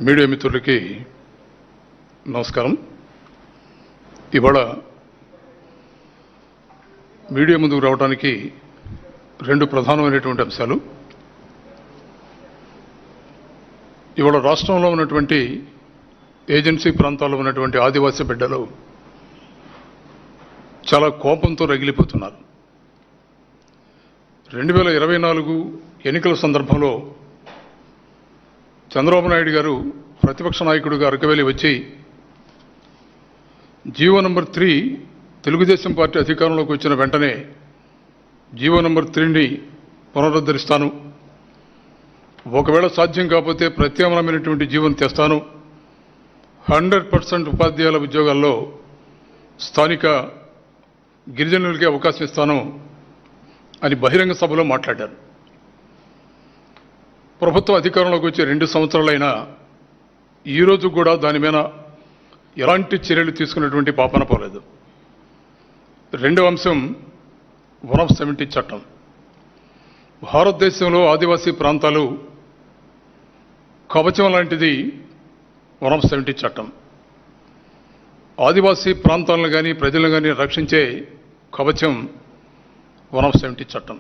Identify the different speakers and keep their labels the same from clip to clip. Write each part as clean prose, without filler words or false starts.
Speaker 1: Media మిత్రులకి నమస్కారం. ఇవాళ మీడియా ముందుకు రావడానికి రెండు ప్రధానమైనటువంటి అంశాలు. ఇవాళ రాష్ట్రంలో ఉన్నటువంటి ఏజెన్సీ ప్రాంతాల్లో ఉన్నటువంటి ఆదివాసీ బిడ్డలు చాలా కోపంతో రగిలిపోతున్నారు. 2024 ఎన్నికల సందర్భంలో చంద్రబాబు నాయుడు గారు ప్రతిపక్ష నాయకుడిగా అరకవేలి వచ్చి జీవో నంబర్ 3 తెలుగుదేశం పార్టీ అధికారంలోకి వచ్చిన వెంటనే జీవో నంబర్ 3ని పునరుద్ధరిస్తాను, ఒకవేళ సాధ్యం కాకపోతే ప్రత్యామ్నాయమైనటువంటి జీవోను తెస్తాను, 100% ఉపాధ్యాయుల ఉద్యోగాల్లో స్థానిక గిరిజనులకే అవకాశం ఇస్తాను అని బహిరంగ సభలో మాట్లాడారు. ప్రభుత్వం అధికారంలోకి వచ్చి 2 సంవత్సరాలైనా ఈరోజు కూడా దాని మీద ఎలాంటి చర్యలు తీసుకున్నటువంటి పాపన పోలేదు. రెండవ అంశం 170 చట్టం. భారతదేశంలో ఆదివాసీ ప్రాంతాలు కవచం లాంటిది 170 చట్టం. ఆదివాసీ ప్రాంతాలను కానీ ప్రజలను కానీ రక్షించే కవచం 170 చట్టం.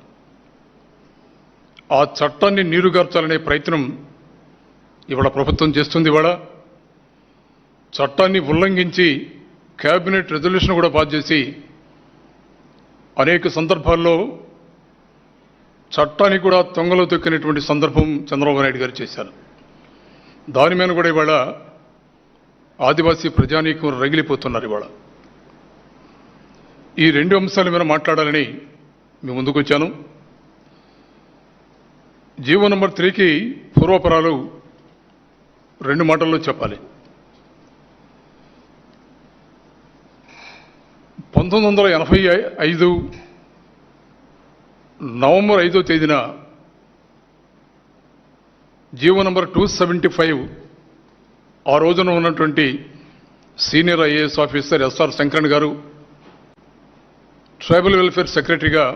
Speaker 1: ఆ చట్టాన్ని నీరుగార్చాలనే ప్రయత్నం ఇవాళ ప్రభుత్వం చేస్తుంది. ఇవాళ చట్టాన్ని ఉల్లంఘించి కేబినెట్ రెజల్యూషన్ కూడా పాస్ చేసి అనేక సందర్భాల్లో చట్టాన్ని కూడా తొంగలో తొక్కినటువంటి సందర్భం చంద్రబాబు నాయుడు గారు చేశారు. దాని మీద కూడా ఇవాళ ఆదివాసీ ప్రజానీకం రగిలిపోతున్నారు. ఇవాళ ఈ 2 అంశాల మీద మాట్లాడాలని మీ ముందుకు వచ్చాను. జీవో నంబర్ 3కి పూర్వపరాలు 2 మాటల్లో చెప్పాలి. 1985 నవంబర్ 5వ తేదీన జీవో నంబర్ 275 ఆ రోజున ఉన్నటువంటి senior IAS officer SR Sankaran గారు ట్రైబల్ వెల్ఫేర్ సెక్రటరీగా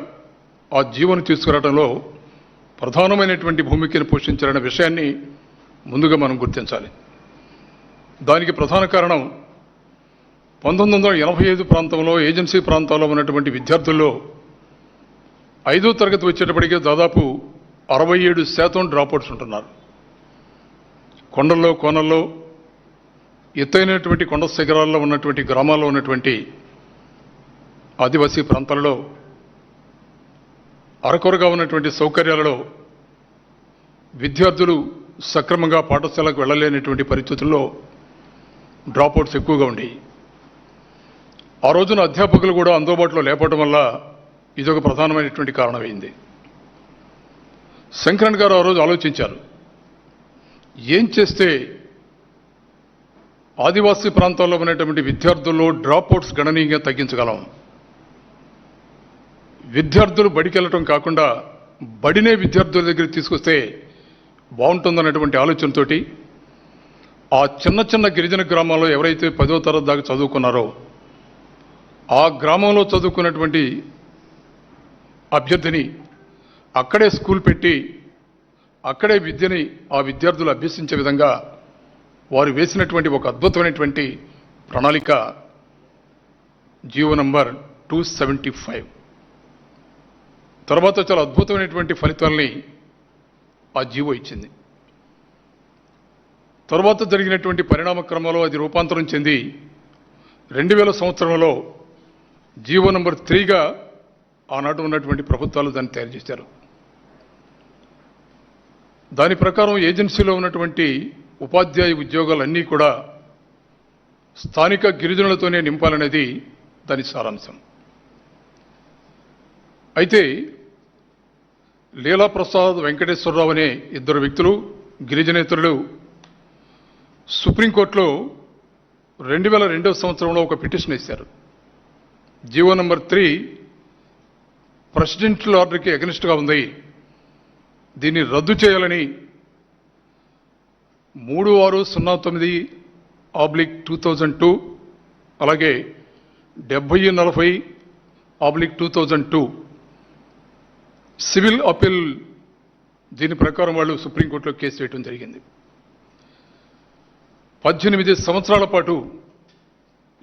Speaker 1: ఆ జీవోను తీసుకురావడంలో ప్రధానమైనటువంటి భూమికను పోషించాలనే విషయాన్ని ముందుగా మనం గుర్తించాలి. దానికి ప్రధాన కారణం 1985 ప్రాంతంలో ఏజెన్సీ ప్రాంతాల్లో ఉన్నటువంటి విద్యార్థుల్లో 5వ తరగతి వచ్చేటప్పటికే దాదాపు 67% డ్రాప్అవుట్స్ ఉంటున్నారు. కొండల్లో కోనల్లో ఎత్తైనటువంటి కొండ శిఖరాల్లో ఉన్నటువంటి గ్రామాల్లో ఉన్నటువంటి ఆదివాసీ ప్రాంతాలలో అరకొరగా ఉన్నటువంటి సౌకర్యాలలో విద్యార్థులు సక్రమంగా పాఠశాలకు వెళ్ళలేనటువంటి పరిస్థితుల్లో డ్రాప్అవుట్స్ ఎక్కువగా ఉండేవి. ఆ రోజున అధ్యాపకులు కూడా అందుబాటులో లేకపోవడం వల్ల ఇదొక ప్రధానమైనటువంటి కారణమైంది. శంకరన్ గారు ఆ రోజు ఆలోచించారు, ఏం చేస్తే ఆదివాసీ ప్రాంతాల్లో ఉన్నటువంటి విద్యార్థుల్లో డ్రాప్అవుట్స్ గణనీయంగా తగ్గించగలం, విద్యార్థులు బడికి వెళ్ళటం కాకుండా బడినే విద్యార్థుల దగ్గర తీసుకొస్తే బాగుంటుందన్నటువంటి ఆలోచనతో ఆ చిన్న చిన్న గిరిజన గ్రామాల్లో ఎవరైతే 10వ తరగతి దాకా చదువుకున్నారో ఆ గ్రామంలో చదువుకున్నటువంటి అభ్యర్థిని అక్కడే స్కూల్ పెట్టి అక్కడే విద్యని ఆ విద్యార్థులు అభ్యసించే విధంగా వారు వేసినటువంటి ఒక అద్భుతమైనటువంటి ప్రణాళిక జీవో నంబర్ 275. తర్వాత చాలా అద్భుతమైనటువంటి ఫలితాలని ఆ జీవో ఇచ్చింది. తర్వాత జరిగినటువంటి పరిణామ క్రమంలో అది రూపాంతరం చెంది 2000 సంవత్సరంలో జీవో నంబర్ 3గా ఆనాడు ఉన్నటువంటి ప్రభుత్వాలు దాన్ని తయారు చేశారు. దాని ప్రకారం ఏజెన్సీలో ఉన్నటువంటి ఉపాధ్యాయ ఉద్యోగాలన్నీ కూడా స్థానిక గిరిజనులతోనే నింపాలనేది దాని సారాంశం. అయితే లీలాప్రసాద్ వెంకటేశ్వరరావు అనే 2 వ్యక్తులు గిరిజనేతరులు సుప్రీంకోర్టులో 2002వ సంవత్సరంలో ఒక పిటిషన్ వేశారు. జీవో నంబర్ 3 ప్రెసిడెంషియల్ ఆర్డర్కి అగెనిస్ట్గా ఉంది, దీన్ని రద్దు చేయాలని 3609/2002 అలాగే 7040/2002 సివిల్ అపీల్ దీని ప్రకారం వాళ్ళు సుప్రీంకోర్టులో కేసు వేయడం జరిగింది. 18 సంవత్సరాల పాటు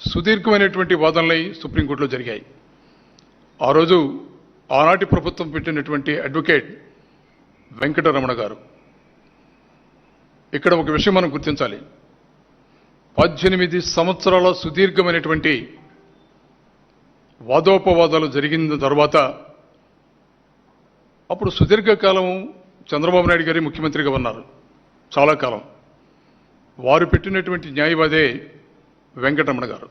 Speaker 1: సుదీర్ఘమైనటువంటి వాదనలై సుప్రీంకోర్టులో జరిగాయి. ఆ రోజు ఆనాటి ప్రభుత్వం పెట్టినటువంటి అడ్వకేట్ వెంకటరమణ గారు. ఇక్కడ ఒక విషయం మనం గుర్తించాలి. 18 సంవత్సరాల సుదీర్ఘమైనటువంటి వాదోపవాదాలు జరిగిన తర్వాత అప్పుడు సుదీర్ఘకాలం చంద్రబాబు నాయుడు గారి ముఖ్యమంత్రిగా ఉన్నారు. చాలా కాలం వారు పెట్టినటువంటి న్యాయవాదే వెంకటరమణ గారు.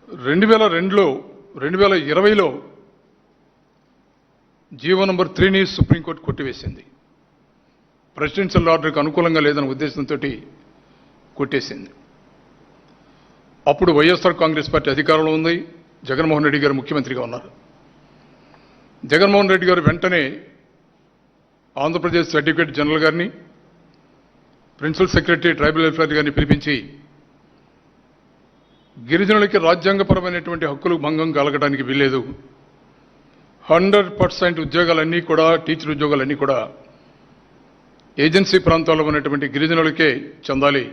Speaker 1: 2002లో 2020లో జీవో నంబర్ 3ని సుప్రీంకోర్టు కొట్టివేసింది. ప్రెసిడెన్షియల్ ఆర్డర్కి అనుకూలంగా లేదన్న ఉద్దేశంతో కొట్టేసింది. అప్పుడు వైఎస్ఆర్ కాంగ్రెస్ పార్టీ అధికారంలో ఉంది. జగన్మోహన్ రెడ్డి గారు ముఖ్యమంత్రిగా ఉన్నారు. జగన్మోహన్ రెడ్డి గారు వెంటనే ఆంధ్రప్రదేశ్ అడ్వకేట్ జనరల్ గారిని, ప్రిన్సిపల్ సెక్రటరీ ట్రైబల్ వెల్ఫేర్ గారిని పిలిపించి గిరిజనులకి రాజ్యాంగపరమైనటువంటి హక్కులు భంగం కలగడానికి వీల్లేదు, 100% ఉద్యోగాలన్నీ కూడా, టీచర్ ఉద్యోగాలన్నీ కూడా ఏజెన్సీ ప్రాంతాల్లో ఉన్నటువంటి గిరిజనులకే చెందాలి,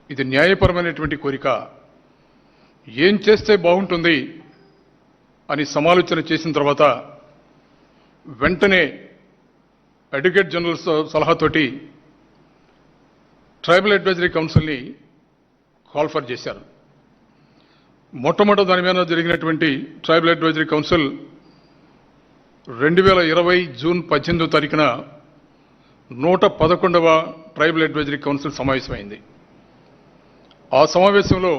Speaker 1: ఇది న్యాయపరమైనటువంటి కోరిక, ఏం చేస్తే బాగుంటుంది అని సమాలోచన చేసిన తర్వాత వెంటనే అడ్వకేట్ జనరల్ సలహాతోటి ట్రైబల్ అడ్వైజరీ కౌన్సిల్ని కాల్ఫర్ చేశారు. మొట్టమొదటి దాని మీద జరిగినటువంటి ట్రైబల్ అడ్వైజరీ కౌన్సిల్ 2020 జూన్ 18వ తారీఖున 111వ ట్రైబల్ అడ్వైజరీ కౌన్సిల్ సమావేశమైంది. ఆ సమావేశంలో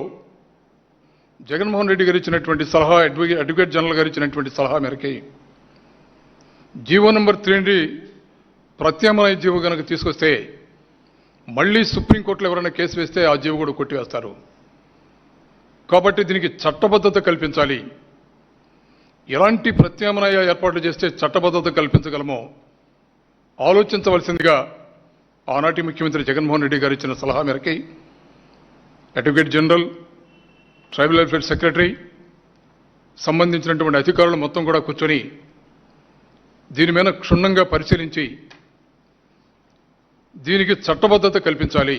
Speaker 1: జగన్మోహన్ రెడ్డి గారు ఇచ్చినటువంటి సలహా, అడ్వకేట్ జనరల్ గారు ఇచ్చినటువంటి సలహా మేరకి జీవో నంబర్ 3 ప్రత్యామ్నాయ జీవో కనుక తీసుకొస్తే మళ్లీ సుప్రీంకోర్టులో ఎవరైనా కేసు వేస్తే ఆ జీవో కూడా కొట్టివేస్తారు. కాబట్టి దీనికి చట్టబద్ధత కల్పించాలి. ఎలాంటి ప్రత్యామ్నాయ ఏర్పాట్లు చేస్తే చట్టబద్ధత కల్పించగలమో ఆలోచించవలసిందిగా ఆనాటి ముఖ్యమంత్రి జగన్మోహన్ రెడ్డి గారు ఇచ్చిన సలహా మేరకి advocate general, tribal welfare secretary, సంబంధించినటువంటి అధికారులు మొత్తం కూడా కూర్చొని దీని మీద క్షుణ్ణంగా పరిశీలించి దీనికి చట్టబద్ధత కల్పించాలి.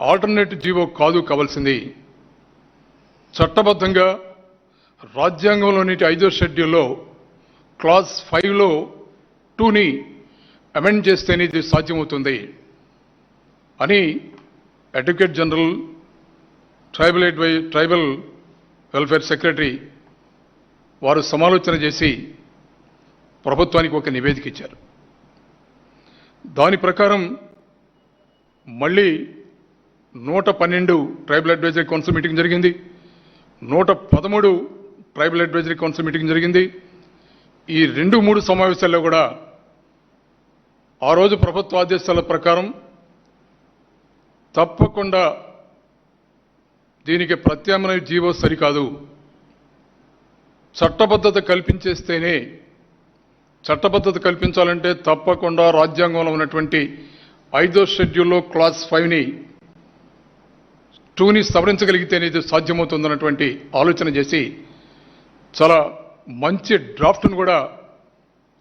Speaker 1: ఆల్టర్నేట్ జీవో కాదు కావాల్సింది, చట్టబద్ధంగా రాజ్యాంగంలోని 5వ షెడ్యూల్లో క్లాజ్ 5లో 2ని అమెండ్ చేస్తేనే ఇది సాధ్యమవుతుంది అని advocate general, tribal welfare secretary వారు సమాలోచన చేసి ప్రభుత్వానికి ఒక నివేదిక ఇచ్చారు. దాని ప్రకారం మళ్ళీ 112 ట్రైబల్ అడ్వైజరీ కౌన్సిల్ మీటింగ్ జరిగింది, 113 ట్రైబల్ అడ్వైజరీ కౌన్సిల్ మీటింగ్ జరిగింది. ఈ 2-3 సమావేశాల్లో కూడా ఆ రోజు ప్రభుత్వ ఆదేశాల ప్రకారం తప్పకుండా దీనికి ప్రత్యామ్నాయ జీవో సరికాదు, చట్టబద్ధత కల్పించేస్తేనే, చట్టబద్ధత కల్పించాలంటే తప్పకుండా రాజ్యాంగంలో ఉన్నటువంటి 5వ షెడ్యూల్లో క్లాజ్ 5ని 2ని సవరించగలిగితేనే ఇది సాధ్యమవుతుందన్నటువంటి ఆలోచన చేసి చాలా మంచి డ్రాఫ్ట్ను కూడా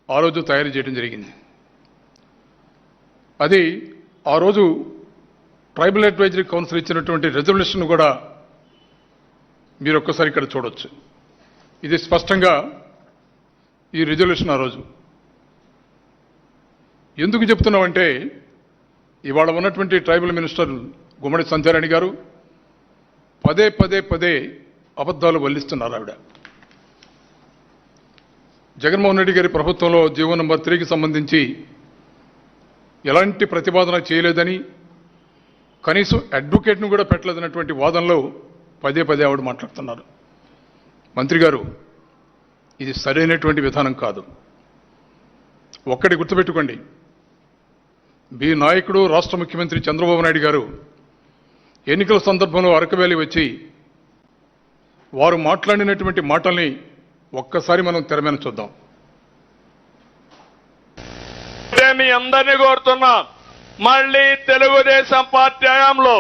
Speaker 1: ఆ రోజు తయారు చేయడం జరిగింది. అది ఆ రోజు ట్రైబల్ అడ్వైజరీ కౌన్సిల్ ఇచ్చినటువంటి రెజల్యూషన్ కూడా మీరు ఒక్కసారి ఇక్కడ చూడొచ్చు. ఇది స్పష్టంగా ఈ రెజల్యూషన్ ఆ రోజు ఎందుకు చెప్తున్నామంటే, ఇవాళ ఉన్నటువంటి ట్రైబల్ మినిస్టర్ గుమ్మడి సంధ్యారాణి గారు పదే అబద్ధాలు వల్లిస్తున్నారు. ఆవిడ జగన్మోహన్ రెడ్డి గారి ప్రభుత్వంలో జీవో నంబర్ 3కి సంబంధించి ఎలాంటి ప్రతిపాదన చేయలేదని, కనీసం అడ్వకేట్ను కూడా పెట్టలేదన్నటువంటి వాదనలో పదే ఆవిడ మాట్లాడుతున్నారు. మంత్రి గారు, ఇది సరైనటువంటి విధానం కాదు. ఒక్కటి గుర్తుపెట్టుకోండి, మీ నాయకుడు రాష్ట్ర ముఖ్యమంత్రి చంద్రబాబు నాయుడు గారు ఎన్నికల సందర్భంలో అరకు వ్యాలీ వచ్చి వారు మాట్లాడినటువంటి మాటల్ని ఒక్కసారి మనం తెర మీద చూద్దాం.
Speaker 2: మీ అందరినీ కోరుతున్నా, మళ్ళీ తెలుగుదేశం పార్టీ హయాంలో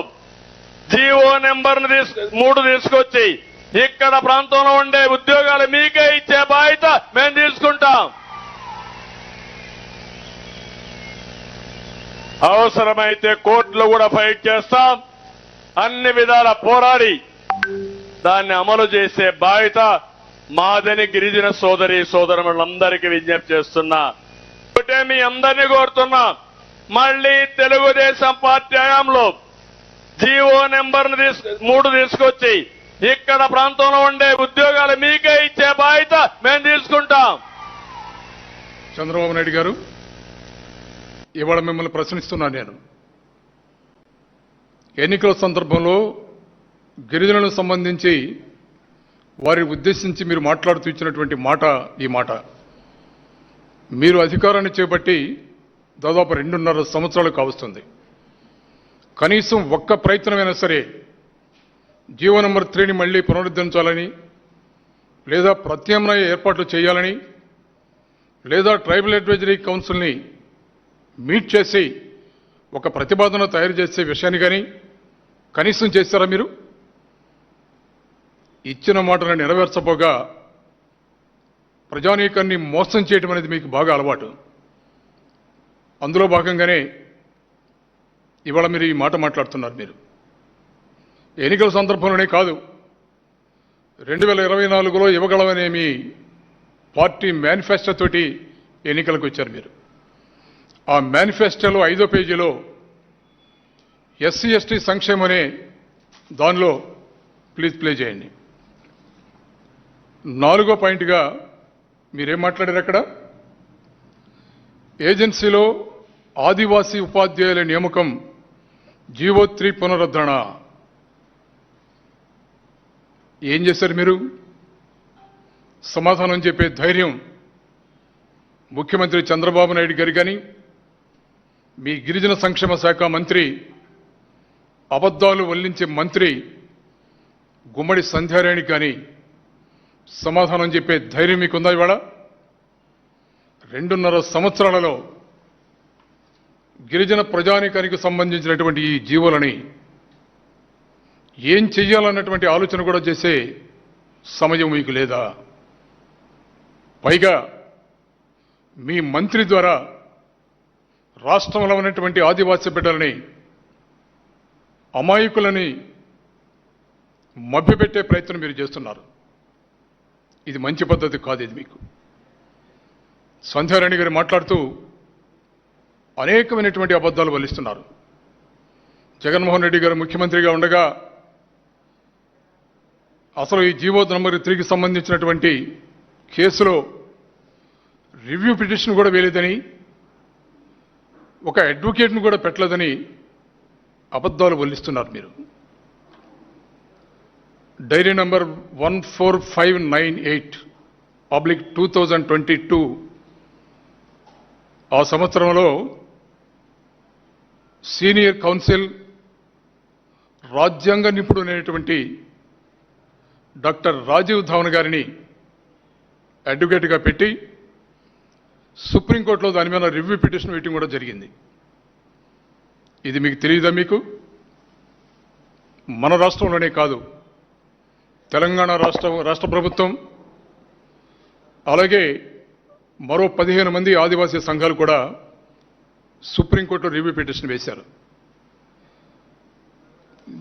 Speaker 2: జీవో నెంబర్ 3 తీసుకొచ్చి ఇక్కడ ప్రాంతంలో ఉండే ఉద్యోగాలు మీకే ఇచ్చే బాధ్యత మేము తీసుకుంటాం. అవసరమైతే కోర్టులో కూడా ఫైట్ చేస్తాం. అన్ని విధాల పోరాడి దాన్ని అమలు చేసే బాధ్యత మాదని గిరిజన సోదరి సోదరులందరికీ విజ్ఞప్తి చేస్తున్నా. ఒకటే మీ అందరినీ కోరుతున్నా, మళ్ళీ తెలుగుదేశం పార్టీ హయాంలో జీవో నెంబర్ 3 తీసుకొచ్చి ఇక్కడ ప్రాంతంలో ఉండే ఉద్యోగాలు మీకే ఇచ్చే బాధ్యత మేము తీసుకుంటాం.
Speaker 1: చంద్రబాబు నాయుడు గారు, ఇవాళ మిమ్మల్ని ప్రశ్నిస్తున్నాను నేను. ఎన్నికల సందర్భంలో గిరిజనులకు సంబంధించి వారిని ఉద్దేశించి మీరు మాట్లాడుతూ ఇచ్చినటువంటి మాట ఈ మాట. మీరు అధికారాన్ని చేపట్టి దాదాపు 2.5 సంవత్సరాలు కావస్తుంది. కనీసం ఒక్క ప్రయత్నమైనా సరే జీవో నెంబర్ 3ని మళ్లీ పునరుద్ధరించాలని, లేదా ప్రత్యామ్నాయ ఏర్పాట్లు చేయాలని, లేదా ట్రైబల్ అడ్వైజరీ కౌన్సిల్ని మీట్ చేసి ఒక ప్రతిపాదన తయారు చేసే విషయాన్ని కానీ కనీసం చేశారా మీరు? ఇచ్చిన మాటను నెరవేర్చబోగా ప్రజానీకాన్ని మోసం చేయడం అనేది మీకు బాగా అలవాటు. అందులో భాగంగానే ఇవాళ మీరు ఈ మాట మాట్లాడుతున్నారు. మీరు ఎన్నికల సందర్భంలోనే కాదు, 2024లో ఇవ్వగలమనే మీ పార్టీ మేనిఫెస్టో తోటి ఎన్నికలకు వచ్చారు మీరు. ఆ మేనిఫెస్టోలో 5వ పేజీలో ఎస్సీ ఎస్టీ సంక్షేమం అనే దానిలో ప్లీజ్ ప్లే చేయండి. 4వ పాయింట్గా మీరేం మాట్లాడారు అక్కడ? ఏజెన్సీలో ఆదివాసీ ఉపాధ్యాయుల నియామకం జీవో 3 పునరుద్ధరణ. ఏం చేశారు మీరు? సమాధానం చెప్పే ధైర్యం ముఖ్యమంత్రి చంద్రబాబు నాయుడు గారు కానీ, మీ గిరిజన సంక్షేమ శాఖ మంత్రి, అబద్ధాలు వల్లించే మంత్రి గుమ్మడి సంధ్యారాణి కానీ సమాధానం చెప్పే ధైర్యం మీకుందా? ఇవాళ 2.5 సంవత్సరాలలో గిరిజన ప్రజానీకానికి సంబంధించినటువంటి ఈ జీవోలని ఏం చెయ్యాలన్నటువంటి ఆలోచన కూడా చేసే సమయం మీకు లేదా? పైగా మీ మంత్రి ద్వారా రాష్ట్రంలో ఉన్నటువంటి ఆదివాసీ బిడ్డలని, అమాయకులని మభ్యపెట్టే ప్రయత్నం మీరు చేస్తున్నారు. ఇది మంచి పద్ధతి కాదు. ఇది మీకు సంధ్యారాణి గారు మాట్లాడుతూ అనేకమైనటువంటి అబద్ధాలు వల్లిస్తున్నారు. జగన్మోహన్ రెడ్డి గారు ముఖ్యమంత్రిగా ఉండగా అసలు ఈ జీవో నెంబర్ 3కి సంబంధించినటువంటి కేసులో రివ్యూ పిటిషన్ కూడా వేయలేదని, ఒక అడ్వకేట్ను కూడా పెట్టలేదని అబద్ధాలు వల్లిస్తున్నారు మీరు. డైరీ నంబర్ 14598/2022 ఆ సంవత్సరంలో సీనియర్ కౌన్సిల్, రాజ్యాంగ నిపుణుడైనటువంటి డాక్టర్ రాజీవ్ ధవన్ గారిని అడ్వకేట్గా పెట్టి సుప్రీంకోర్టులో దాని మీద రివ్యూ పిటిషన్ వేయటం కూడా జరిగింది. ఇది మీకు తెలియదా? మీకు మన రాష్ట్రంలోనే కాదు, తెలంగాణ రాష్ట్ర ప్రభుత్వం, అలాగే మరో 15 మంది ఆదివాసీ సంఘాలు కూడా సుప్రీంకోర్టులో రివ్యూ పిటిషన్ వేశారు.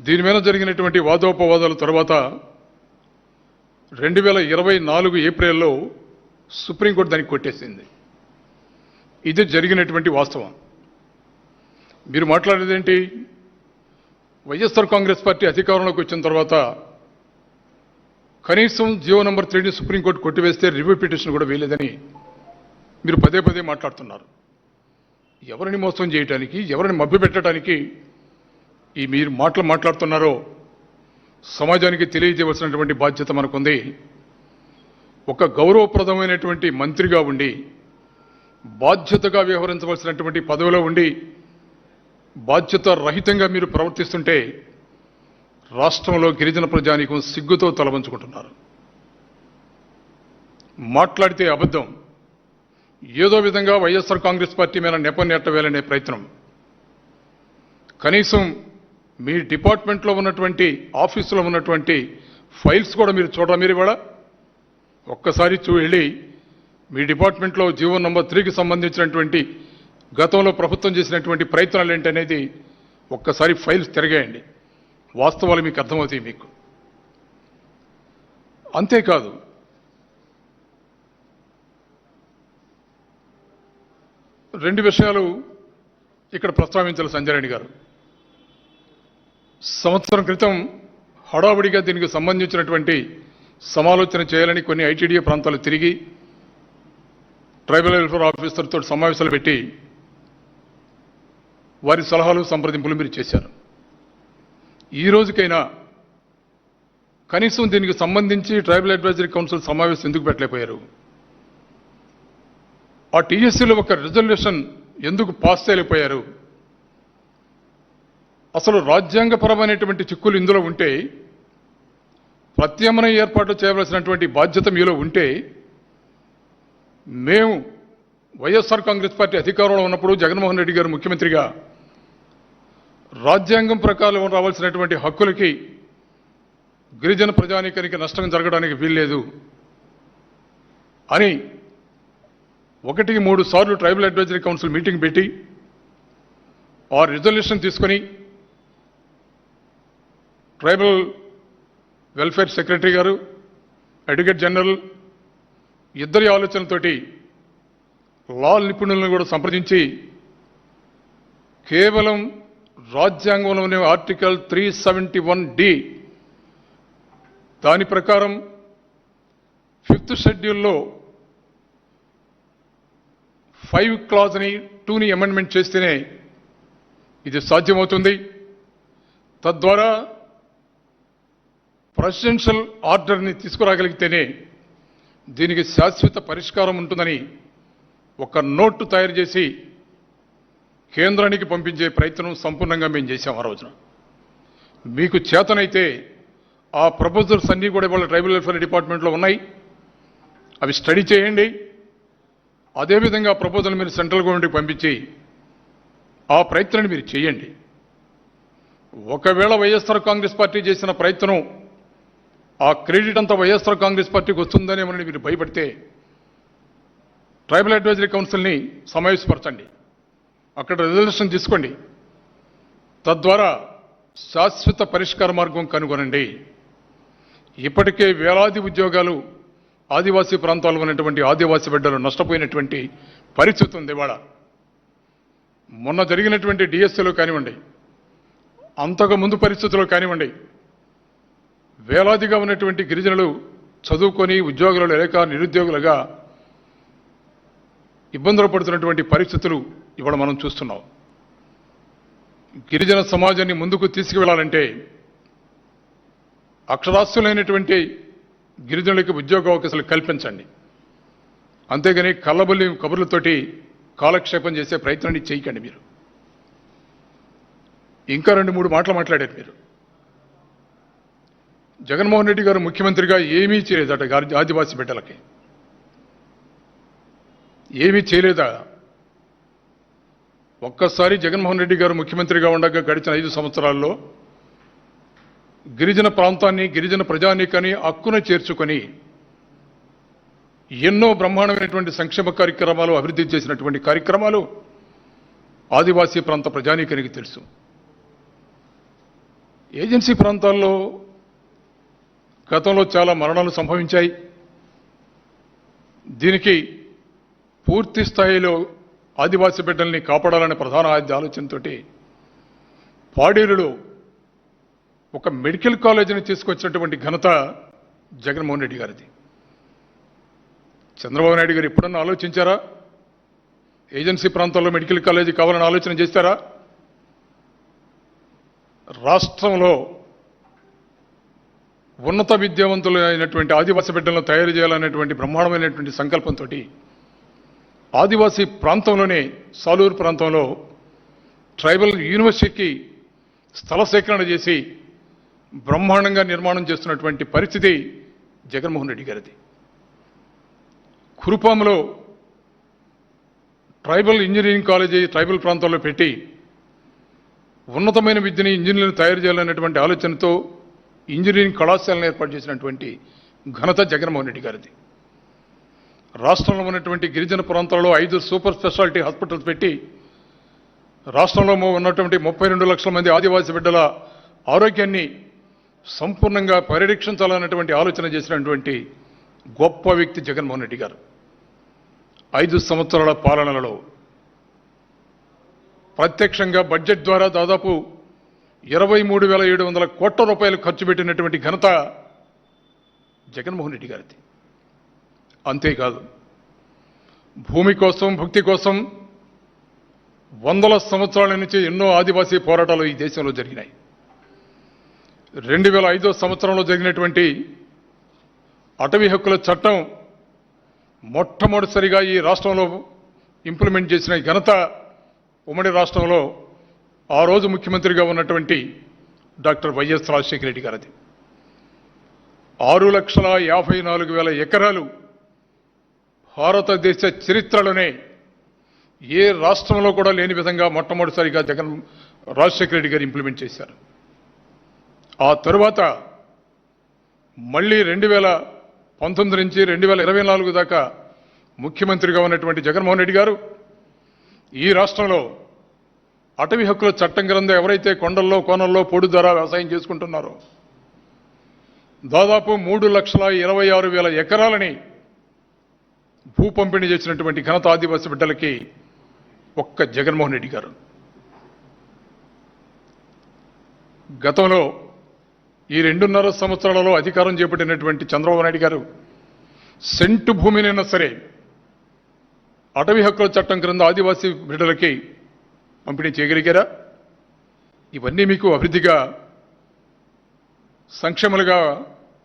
Speaker 1: దీని మీద జరిగినటువంటి వాదోపవాదాల తర్వాత 2024 ఏప్రిల్లో సుప్రీంకోర్టు దానికి కొట్టేసింది. ఇది జరిగినటువంటి వాస్తవం. మీరు మాట్లాడేదేంటి? వైఎస్ఆర్ కాంగ్రెస్ పార్టీ అధికారంలోకి వచ్చిన తర్వాత కనీసం జీవో నెంబర్ 3ని సుప్రీంకోర్టు కొట్టివేస్తే రివ్యూ పిటిషన్ కూడా వేయలేదని మీరు పదే పదే మాట్లాడుతున్నారు. ఎవరిని మోసం చేయడానికి, ఎవరిని మభ్యపెట్టడానికి ఈ మీరు మాట్లాడుతున్నారో సమాజానికి తెలియజేయవలసినటువంటి బాధ్యత మనకుంది. ఒక గౌరవప్రదమైనటువంటి మంత్రిగా ఉండి, బాధ్యతగా వ్యవహరించవలసినటువంటి పదవిలో ఉండి బాధ్యత రహితంగా మీరు ప్రవర్తిస్తుంటే రాష్ట్రంలో గిరిజన ప్రజానీకం సిగ్గుతో తలవంచుకుంటున్నారు. మాట్లాడితే అబద్ధం, ఏదో విధంగా వైఎస్ఆర్ కాంగ్రెస్ పార్టీ మీద నెట్టవేయాలనే ప్రయత్నం. కనీసం మీ డిపార్ట్మెంట్లో ఉన్నటువంటి, ఆఫీసులో ఉన్నటువంటి ఫైల్స్ కూడా మీరు చూడరా? మీరు ఇవాళ ఒక్కసారి వెళ్ళి మీ డిపార్ట్మెంట్లో జీవో నంబర్ 3కి సంబంధించినటువంటి గతంలో ప్రభుత్వం చేసినటువంటి ప్రయత్నాలు ఏంటనేది ఒక్కసారి ఫైల్స్ తిరగేయండి, వాస్తవాలు మీకు అర్థమవుతాయి. మీకు అంతేకాదు, రెండు విషయాలు ఇక్కడ ప్రస్తావించాలి సంజయ్ రెడ్డి గారు. సంవత్సరం క్రితం హడావుడిగా దీనికి సంబంధించినటువంటి సమాలోచన చేయాలని కొన్ని ఐటీడీఏ ప్రాంతాలు తిరిగి ట్రైబల్ వెల్ఫేర్ ఆఫీసర్తో సమావేశాలు పెట్టి వారి సలహాలు సంప్రదింపులు మీరు చేశారు. ఈ రోజుకైనా కనీసం దీనికి సంబంధించి ట్రైబల్ అడ్వైజరీ కౌన్సిల్ సమావేశం ఎందుకు పెట్టలేకపోయారు? ఆ టీఎస్సీలో ఒక రిజల్యూషన్ ఎందుకు పాస్ చేయలేకపోయారు? అసలు రాజ్యాంగపరమైనటువంటి చిక్కులు ఇందులో ఉంటే, ప్రత్యామ్నాయ ఏర్పాటు చేయవలసినటువంటి బాధ్యత మీలో ఉంటే, మేము వైఎస్ఆర్ కాంగ్రెస్ పార్టీ అధికారంలో ఉన్నప్పుడు జగన్మోహన్ రెడ్డి గారు ముఖ్యమంత్రిగా రాజ్యాంగం ప్రకారం రావాల్సినటువంటి హక్కులకి గిరిజన ప్రజానీకానికి నష్టం జరగడానికి వీల్లేదు అని 1-3 సార్లు ట్రైబల్ అడ్వైజరీ కౌన్సిల్ మీటింగ్ పెట్టి ఆ రిజల్యూషన్ తీసుకొని ట్రైబల్ వెల్ఫేర్ సెక్రటరీ గారు, అడ్వకేట్ జనరల్ ఇద్దరి ఆలోచనలతోటి లా నిపుణులను కూడా సంప్రదించి కేవలం రాజ్యాంగంలోని ఆర్టికల్ 371D దాని ప్రకారం 5th షెడ్యూల్లో 5 క్లాజ్ని 2ని అమెండ్మెంట్ చేస్తేనే ఇది సాధ్యమవుతుంది. తద్వారా ప్రెసిడెన్షియల్ ఆర్డర్ని తీసుకురాగలిగితేనే దీనికి శాశ్వత పరిష్కారం ఉంటుందని ఒక నోటు తయారు చేసి కేంద్రానికి పంపించే ప్రయత్నం సంపూర్ణంగా మేము చేశాం ఆ రోజున. మీకు చేతనైతే ఆ ప్రపోజల్స్ అన్నీ కూడా ఇవాళ ట్రైబల్ వెల్ఫేర్ డిపార్ట్మెంట్లో ఉన్నాయి, అవి స్టడీ చేయండి. అదేవిధంగా ప్రపోజల్ మీరు సెంట్రల్ గవర్నమెంట్కి పంపించి ఆ ప్రయత్నాన్ని మీరు చేయండి. ఒకవేళ వైఎస్ఆర్ కాంగ్రెస్ పార్టీ చేసిన ప్రయత్నం ఆ క్రెడిట్ అంతా వైఎస్ఆర్ కాంగ్రెస్ పార్టీకి వస్తుందనేమని మీరు భయపడితే ట్రైబల్ అడ్వైజరీ కౌన్సిల్ని సమావేశపరచండి, అక్కడ రిజల్యూషన్ తీసుకోండి, తద్వారా శాశ్వత పరిష్కార మార్గం కనుగొనండి. ఇప్పటికే వేలాది ఉద్యోగాలు ఆదివాసీ ప్రాంతాల్లో ఉన్నటువంటి ఆదివాసీ బిడ్డలు నష్టపోయినటువంటి పరిస్థితి ఉంది. ఇవాళ మొన్న జరిగినటువంటి డిఎస్సీలో కానివ్వండి, అంతకు ముందు పరిస్థితుల్లో కానివ్వండి, వేలాదిగా ఉన్నటువంటి గిరిజనులు చదువుకొని ఉద్యోగులు లేక నిరుద్యోగులుగా ఇబ్బందులు పడుతున్నటువంటి పరిస్థితులు ఇవాళ మనం చూస్తున్నాం. గిరిజన సమాజాన్ని ముందుకు తీసుకువెళ్లాలంటే అక్షరాస్యులైనటువంటి గిరిజనులకి ఉద్యోగ అవకాశాలు కల్పించండి. అంతేగాని కళ్ళబొల్లి కబుర్లతోటి కాలక్షేపం చేసే ప్రయత్నాన్ని చేయకండి. మీరు ఇంకా 2-3 మాటలు మాట్లాడారు. మీరు జగన్మోహన్ రెడ్డి గారు ముఖ్యమంత్రిగా ఏమీ చేయలేదట ఆదివాసీ బిడ్డలకి, ఏమీ చేయలేదా? ఒక్కసారి జగన్మోహన్ రెడ్డి గారు ముఖ్యమంత్రిగా ఉండగా గడిచిన 5 సంవత్సరాల్లో గిరిజన ప్రాంతాన్ని, గిరిజన ప్రజానీకాన్ని హక్కున చేర్చుకొని ఎన్నో బ్రహ్మాండమైనటువంటి సంక్షేమ కార్యక్రమాలు అభివృద్ధి చేసినటువంటి కార్యక్రమాలు ఆదివాసీ ప్రాంత ప్రజానీకానికి తెలుసు. ఏజెన్సీ ప్రాంతాల్లో గతంలో చాలా మరణాలు సంభవించాయి. దీనికి పూర్తి స్థాయిలో ఆదివాసీ బిడ్డల్ని కాపాడాలనే ప్రధాన ఆలోచనతో పాడేరులో ఒక మెడికల్ కాలేజీని తీసుకొచ్చినటువంటి ఘనత జగన్మోహన్ రెడ్డి గారిది. చంద్రబాబు నాయుడు గారు ఎప్పుడన్నా ఆలోచించారా? ఏజెన్సీ ప్రాంతాల్లో మెడికల్ కాలేజీ కావాలని ఆలోచన చేస్తారా? రాష్ట్రంలో ఉన్నత విద్యావంతులు అయినటువంటి ఆదివాసీ బిడ్డలను తయారు చేయాలనేటువంటి బ్రహ్మాండమైనటువంటి సంకల్పంతో ఆదివాసీ ప్రాంతంలోనే సాలూరు ప్రాంతంలో ట్రైబల్ యూనివర్సిటీకి స్థల సేకరణ చేసి బ్రహ్మాండంగా నిర్మాణం చేస్తున్నటువంటి పరిస్థితి జగన్మోహన్ రెడ్డి గారిది. కురుపాములో ట్రైబల్ ఇంజనీరింగ్ కాలేజీ ట్రైబల్ ప్రాంతాల్లో పెట్టి ఉన్నతమైన విద్యని ఇంజనీర్లను తయారు చేయాలనేటువంటి ఆలోచనతో ఇంజనీరింగ్ కళాశాలను ఏర్పాటు చేసినటువంటి ఘనత జగన్మోహన్ రెడ్డి గారిది. రాష్ట్రంలో ఉన్నటువంటి గిరిజన ప్రాంతాల్లో 5 సూపర్ స్పెషాలిటీ హాస్పిటల్స్ పెట్టి రాష్ట్రంలో ఉన్నటువంటి 32 లక్షల మంది ఆదివాసీ బిడ్డల ఆరోగ్యాన్ని సంపూర్ణంగా పరిరక్షించాలన్నటువంటి ఆలోచన చేసినటువంటి గొప్ప వ్యక్తి జగన్మోహన్ రెడ్డి గారు 5 సంవత్సరాల పాలనలో ప్రత్యక్షంగా బడ్జెట్ ద్వారా దాదాపు 23,700 కోట్ల రూపాయలు ఖర్చు పెట్టినటువంటి ఘనత జగన్మోహన్ రెడ్డి గారిది. అంతేకాదు భూమి కోసం భక్తి కోసం వందల సంవత్సరాల నుంచి ఎన్నో ఆదివాసీ పోరాటాలు ఈ దేశంలో జరిగినాయి. 2005 సంవత్సరంలో జరిగినటువంటి అటవీ హక్కుల చట్టం మొట్టమొదటిసారిగా ఈ రాష్ట్రంలో ఇంప్లిమెంట్ చేసిన ఘనత ఉమ్మడి రాష్ట్రంలో ఆ రోజు ముఖ్యమంత్రిగా ఉన్నటువంటి డాక్టర్ వైఎస్ రాజశేఖర రెడ్డి గారిది. 6,54,000 ఎకరాలు భారతదేశ చరిత్రలోనే ఏ రాష్ట్రంలో కూడా లేని విధంగా మొట్టమొదటిసారిగా రాజశేఖర రెడ్డి గారు ఇంప్లిమెంట్ చేశారు. ఆ తరువాత మళ్ళీ 2019 నుంచి 2024 దాకా ముఖ్యమంత్రిగా ఉన్నటువంటి జగన్మోహన్ రెడ్డి గారు ఈ రాష్ట్రంలో అటవీ హక్కుల చట్టం క్రింద ఎవరైతే కొండల్లో కోనల్లో పొడు ద్వారా వ్యవసాయం చేసుకుంటున్నారో దాదాపు 3,26,000 ఎకరాలని భూ పంపిణీ చేసినటువంటి ఘనత ఆదివాసీ బిడ్డలకి ఒక్క జగన్మోహన్ రెడ్డి గారు. గతంలో ఈ 2.5 సంవత్సరాలలో అధికారం చేపట్టినటువంటి చంద్రబాబు నాయుడు గారు సెంటు భూమినైనా సరే అటవీ హక్కుల చట్టం క్రింద ఆదివాసీ బిడ్డలకి పంపిణీ చేయగలిగారా? ఇవన్నీ మీకు అభివృద్ధిగా సంక్షేమాలుగా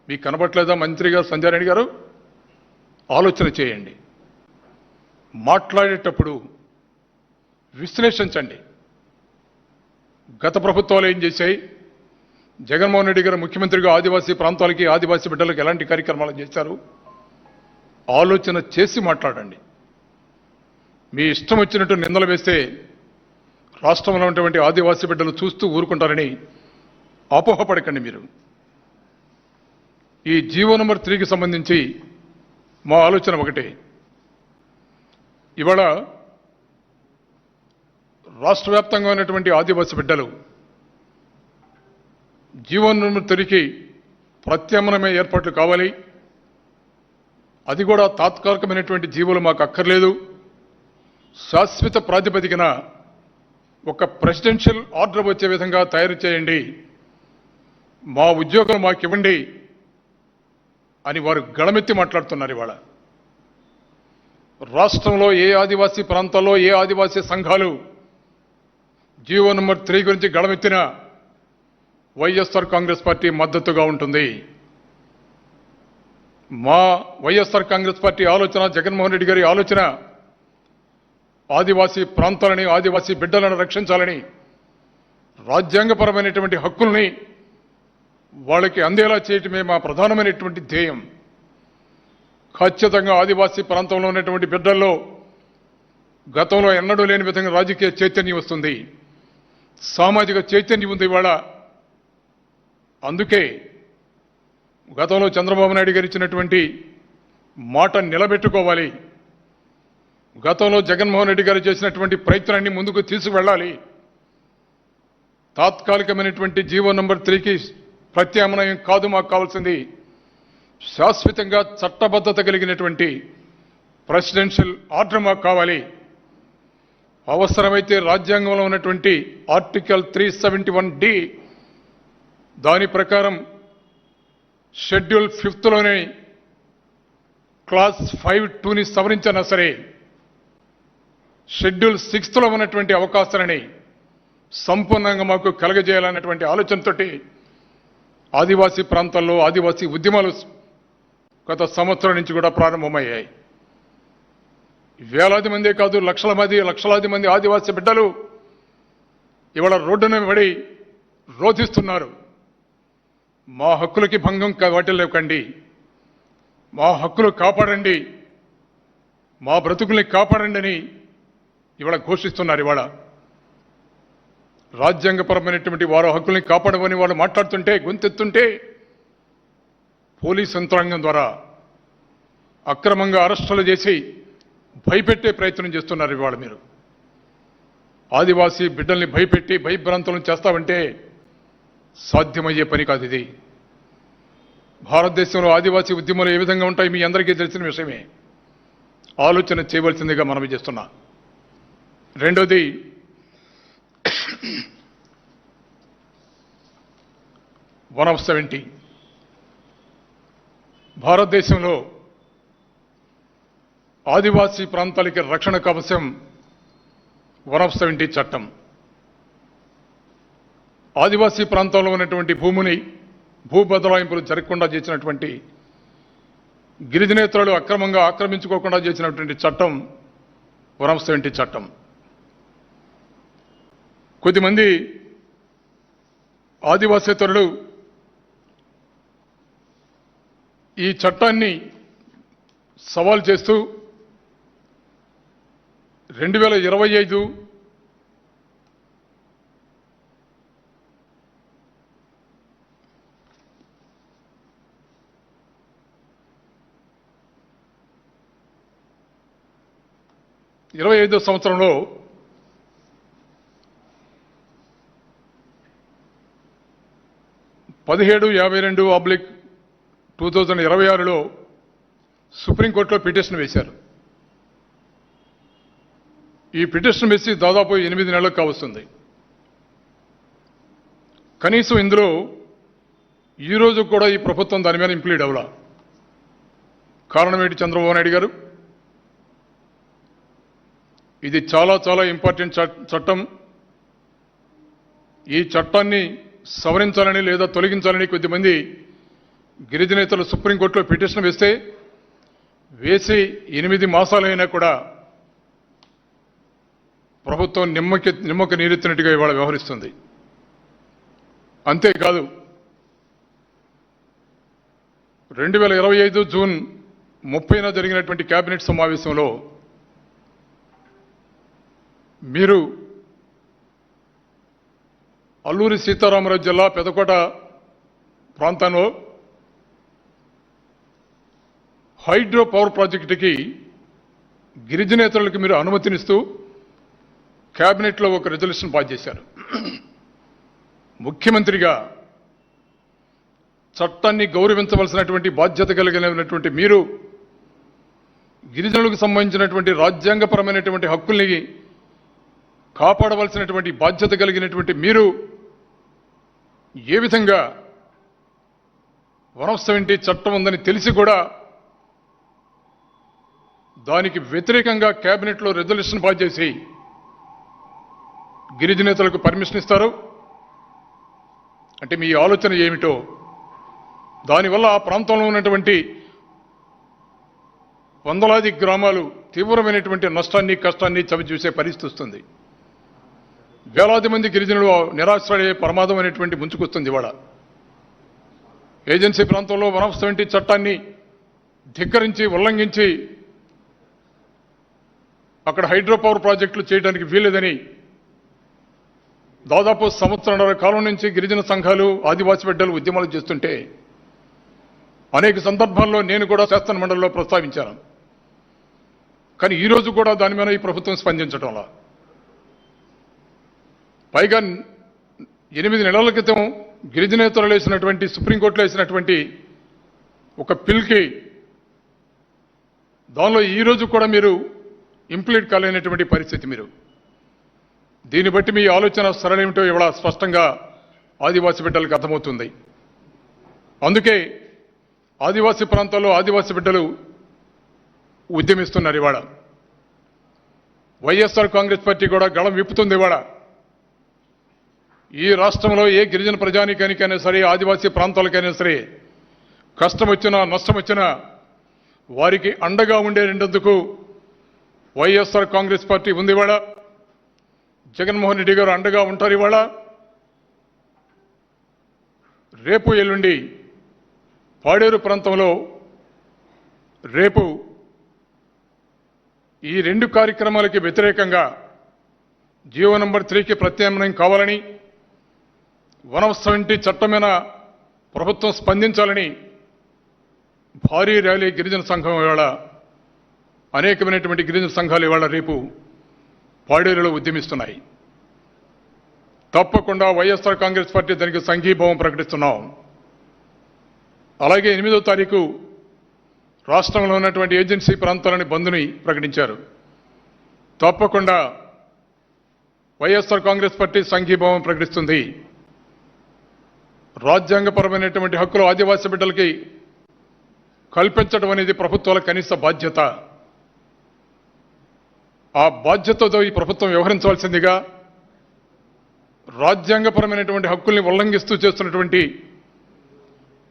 Speaker 1: మీకు కనబట్లేదా? మంత్రిగా సంధ్యారెడ్డి గారు ఆలోచన చేయండి. మాట్లాడేటప్పుడు విశ్లేషించండి. గత ప్రభుత్వాలు ఏం చేశాయి, జగన్మోహన్ రెడ్డి గారు ముఖ్యమంత్రిగా ఆదివాసీ ప్రాంతాలకి ఆదివాసీ బిడ్డలకు ఎలాంటి కార్యక్రమాలు చేశారు ఆలోచన చేసి మాట్లాడండి. మీ ఇష్టం వచ్చినట్టు నిందలు వేస్తే రాష్ట్రంలో ఉన్నటువంటి ఆదివాసీ బిడ్డలు చూస్తూ ఊరుకుంటారని అపోహపడకండి. మీరు ఈ జీవో నంబర్ 3కి సంబంధించి మా ఆలోచన ఒకటే. ఇవాళ రాష్ట్ర వ్యాప్తంగా ఉన్నటువంటి ఆదివాసీ బిడ్డలు జీవో నంబర్ 3కి ప్రత్యామ్నాయ ఏర్పాట్లు కావాలి. అది కూడా తాత్కాలికమైనటువంటి జీవోలు మాకు అక్కర్లేదు. శాశ్వత ప్రాతిపదికన ఒక ప్రెసిడెన్షియల్ ఆర్డర్ వచ్చే విధంగా తయారు చేయండి, మా ఉద్యోగం మాకు ఇవ్వండి అని వారు గళమెత్తి మాట్లాడుతున్నారు. ఇవాళ రాష్ట్రంలో ఏ ఆదివాసీ ప్రాంతాల్లో ఏ ఆదివాసీ సంఘాలు జీవో నంబర్ 3 గురించి గళమెత్తినా వైఎస్ఆర్ కాంగ్రెస్ పార్టీ మద్దతుగా ఉంటుంది. మా వైఎస్ఆర్ కాంగ్రెస్ పార్టీ ఆలోచన, జగన్మోహన్ రెడ్డి గారి ఆలోచన ఆదివాసీ ప్రాంతాలని ఆదివాసీ బిడ్డలను రక్షించాలని, రాజ్యాంగపరమైనటువంటి హక్కుల్ని వాళ్ళకి అందేలా చేయటమే మా ప్రధానమైనటువంటి ధ్యేయం. ఖచ్చితంగా ఆదివాసీ ప్రాంతంలో ఉన్నటువంటి బిడ్డల్లో గతంలో ఎన్నడూ లేని విధంగా రాజకీయ చైతన్యం వస్తుంది, సామాజిక చైతన్యం ఉంది ఇవాళ. అందుకే గతంలో చంద్రబాబు నాయుడు గారు ఇచ్చినటువంటి మాట నిలబెట్టుకోవాలి. గతంలో జగన్మోహన్ రెడ్డి గారు చేసినటువంటి ప్రయత్నాన్ని ముందుకు తీసుకువెళ్ళాలి. తాత్కాలికమైనటువంటి జీవో నంబర్ 3కి ప్రత్యామ్నాయం కాదు మాకు కావాల్సింది, శాశ్వతంగా చట్టబద్ధత కలిగినటువంటి ప్రెసిడెన్షియల్ ఆర్డర్ మాకు కావాలి. అవసరమైతే రాజ్యాంగంలో ఉన్నటువంటి ఆర్టికల్ 371D దాని ప్రకారం షెడ్యూల్ 5లోనే క్లాస్ 5(2)ని సవరించినా సరే షెడ్యూల్ 6లో ఉన్నటువంటి అవకాశాలని సంపూర్ణంగా మాకు కలగజేయాలన్నటువంటి ఆలోచనతోటి ఆదివాసీ ప్రాంతాల్లో ఆదివాసీ ఉద్యమాలు గత సంవత్సరం నుంచి కూడా ప్రారంభమయ్యాయి. వేలాది మందే కాదు, లక్షలాది మంది ఆదివాసీ బిడ్డలు ఇవాళ రోడ్డున పడి రోధిస్తున్నారు. మా హక్కులకి భంగం వాటిల్లేకండి, మా హక్కులు కాపాడండి, మా బ్రతుకుల్ని కాపాడండి అని ఇవాళ ఘోషిస్తున్నారు. ఇవాళ రాజ్యాంగపరమైనటువంటి వారు హక్కుల్ని కాపాడమని వాళ్ళు మాట్లాడుతుంటే, గొంతెత్తుంటే పోలీస్ యంత్రాంగం ద్వారా అక్రమంగా అరెస్టులు చేసి భయపెట్టే ప్రయత్నం చేస్తున్నారు. ఇవాళ మీరు ఆదివాసీ బిడ్డల్ని భయపెట్టి భయభ్రాంతులను చేస్తామంటే సాధ్యమయ్యే పని కాదు ఇది. భారతదేశంలో ఆదివాసీ ఉద్యమాలు ఏ విధంగా ఉంటాయి మీ అందరికీ తెలిసిన విషయమే. ఆలోచన చేయవలసిందిగా మనవి చేస్తున్నా. రెండోది, 170 భారతదేశంలో ఆదివాసీ ప్రాంతాలకి రక్షణ కవచం 170 చట్టం. ఆదివాసీ ప్రాంతాల్లో ఉన్నటువంటి భూమిని భూ బదలాయింపులు జరగకుండా చేసినటువంటి గిరిజనేతరులు అక్రమంగా ఆక్రమించుకోకుండా చేసినటువంటి చట్టం 170 చట్టం. కొద్దిమంది ఆదివాసేతరులు ఈ చట్టాన్ని సవాల్ చేస్తూ 2025 సంవత్సరంలో పదిహేడు 52/2026లో సుప్రీంకోర్టులో పిటిషన్ వేశారు. ఈ పిటిషన్ వేసి దాదాపు 8 నెలలకు కావస్తుంది. కనీసం ఇందులో ఈ రోజు కూడా ఈ ప్రభుత్వం దాని మీద ఇంప్లీడ్ అవ్వాల. కారణం ఏంటి చంద్రబాబు నాయుడు గారు? ఇది చాలా చాలా ఇంపార్టెంట్ చట్టం. ఈ చట్టాన్ని సవరించాలని లేదా తొలగించాలని కొద్దిమంది గిరిజనేతలు సుప్రీంకోర్టులో పిటిషన్ వేస్తే వేసి 8 మాసాలైనా కూడా ప్రభుత్వం నిమ్మక నీరెత్తినట్టుగా ఇవాళ వ్యవహరిస్తుంది. అంతేకాదు 2025 జూన్ 30న జరిగినటువంటి కేబినెట్ సమావేశంలో మీరు అల్లూరి సీతారామరాజు జిల్లా పెదకోట ప్రాంతంలో హైడ్రో పవర్ ప్రాజెక్టుకి గిరిజనేతరులకు మీరు అనుమతినిస్తూ కేబినెట్లో ఒక రెజల్యూషన్ పాస్ చేశారు. ముఖ్యమంత్రిగా చట్టాన్ని గౌరవించవలసినటువంటి బాధ్యత కలిగినటువంటి మీరు గిరిజనులకు సంబంధించినటువంటి రాజ్యాంగపరమైనటువంటి హక్కుల్ని కాపాడవలసినటువంటి బాధ్యత కలిగినటువంటి మీరు ఏ విధంగా 170 చట్టం ఉందని తెలిసి కూడా దానికి వ్యతిరేకంగా కేబినెట్లో రెజల్యూషన్ పాస్ చేసి గిరిజనేతలకు పర్మిషన్ ఇస్తారు అంటే మీ ఆలోచన ఏమిటో? దానివల్ల ఆ ప్రాంతంలో ఉన్నటువంటి వందలాది గ్రామాలు తీవ్రమైనటువంటి నష్టాన్ని కష్టాన్ని చవిచూసే పరిస్థితి వస్తుంది. వేలాది మంది గిరిజనులు నిరాశ్రయ ప్రమాదం అనేటువంటి ముంచుకొస్తుంది. ఇవాళ ఏజెన్సీ ప్రాంతంలో 170 చట్టాన్ని ధిక్కరించి ఉల్లంఘించి అక్కడ హైడ్రో పవర్ ప్రాజెక్టులు చేయడానికి వీల్లేదని దాదాపు సంవత్సరాల కాలం నుంచి గిరిజన సంఘాలు ఆదివాసీ బిడ్డలు ఉద్యమాలు చేస్తుంటే అనేక సందర్భాల్లో నేను కూడా శాసన మండలిలో ప్రస్తావించాను. కానీ ఈరోజు కూడా దాని మీద ఈ ప్రభుత్వం స్పందించడంలా. పైగా 8 నెలల క్రితం గిరిజనేతరులు వేసినటువంటి సుప్రీంకోర్టులో వేసినటువంటి ఒక పిల్కి దానిలో ఈరోజు కూడా మీరు ఇంప్లీట్ కాలేనటువంటి పరిస్థితి. మీరు దీన్ని బట్టి మీ ఆలోచన సరళేమిటో ఇవాళ స్పష్టంగా ఆదివాసీ బిడ్డలకు అర్థమవుతుంది. అందుకే ఆదివాసీ ప్రాంతాల్లో ఆదివాసీ బిడ్డలు ఉద్యమిస్తున్నారు. ఇవాళ వైఎస్ఆర్ కాంగ్రెస్ పార్టీ కూడా గళం విప్పుతుంది. ఇవాళ ఈ రాష్ట్రంలో ఏ గిరిజన ప్రజానికానికైనా సరే, ఆదివాసీ ప్రాంతాలకైనా సరే కష్టం వచ్చినా నష్టం వచ్చినా వారికి అండగా ఉండేందుకు వైఎస్ఆర్ కాంగ్రెస్ పార్టీ ఉంది. ఇవాళ జగన్మోహన్ రెడ్డి గారు అండగా ఉంటారు. ఇవాళ రేపు ఎల్లుండి పాడేరు ప్రాంతంలో రేపు ఈ 2 కార్యక్రమాలకి వ్యతిరేకంగా జీవో నంబర్ 3కి ప్రత్యామ్నాయం కావాలని, 170 చట్టమైన ప్రభుత్వం స్పందించాలని భారీ ర్యాలీ గిరిజన సంఘం ఇవాళ అనేకమైనటువంటి గిరిజన సంఘాలు ఇవాళ రేపు పాడేరులో ఉద్యమిస్తున్నాయి. తప్పకుండా వైఎస్ఆర్ కాంగ్రెస్ పార్టీ దానికి సంఘీభావం ప్రకటిస్తున్నాం. అలాగే 8వ తారీఖు రాష్ట్రంలో ఉన్నటువంటి ఏజెన్సీ ప్రాంతాలని బంద్ని ప్రకటించారు. తప్పకుండా వైఎస్ఆర్ కాంగ్రెస్ పార్టీ సంఘీభావం ప్రకటిస్తుంది. రాజ్యాంగపరమైనటువంటి హక్కులు ఆదివాసీ బిడ్డలకి కల్పించడం అనేది ప్రభుత్వాల కనీస బాధ్యత. ఆ బాధ్యతతో ఈ ప్రభుత్వం వ్యవహరించవలసిందిగా రాజ్యాంగపరమైనటువంటి హక్కుల్ని ఉల్లంఘిస్తూ చేస్తున్నటువంటి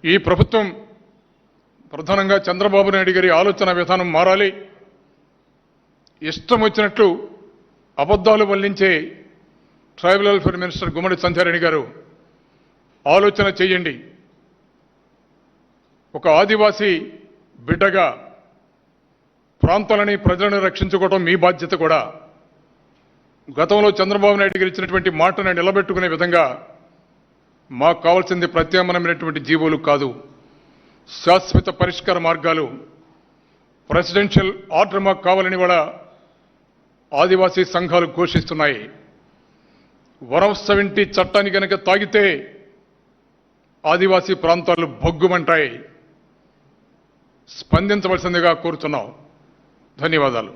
Speaker 1: ఈ ప్రభుత్వం ప్రధానంగా చంద్రబాబు నాయుడు గారి ఆలోచన విధానం మారాలి. ఇష్టం వచ్చినట్లు అబద్ధాలు వల్లించే ట్రైబల్ వెల్ఫేర్ మినిస్టర్ గుమ్మడి సంధ్యారెడ్డి గారు ఆలోచన చేయండి. ఒక ఆదివాసీ బిడ్డగా ప్రాంతాలని ప్రజలను రక్షించుకోవడం మీ బాధ్యత కూడా. గతంలో చంద్రబాబు నాయుడు గారు ఇచ్చినటువంటి మాటను నిలబెట్టుకునే విధంగా మాకు కావాల్సింది ప్రత్యామ్నాయమైనటువంటి జీవోలు కాదు, శాశ్వత పరిష్కార మార్గాలు. ప్రెసిడెన్షియల్ ఆర్డర్ మాకు కావాలని కూడా ఆదివాసీ సంఘాలు ఘోషిస్తున్నాయి. 170 చట్టాన్ని కనుక తాగితే ఆదివాసీ ప్రాంతాలు భగ్గుమంటాయి. స్పందించవలసిందిగా కోరుతున్నాం. ధన్యవాదాలు.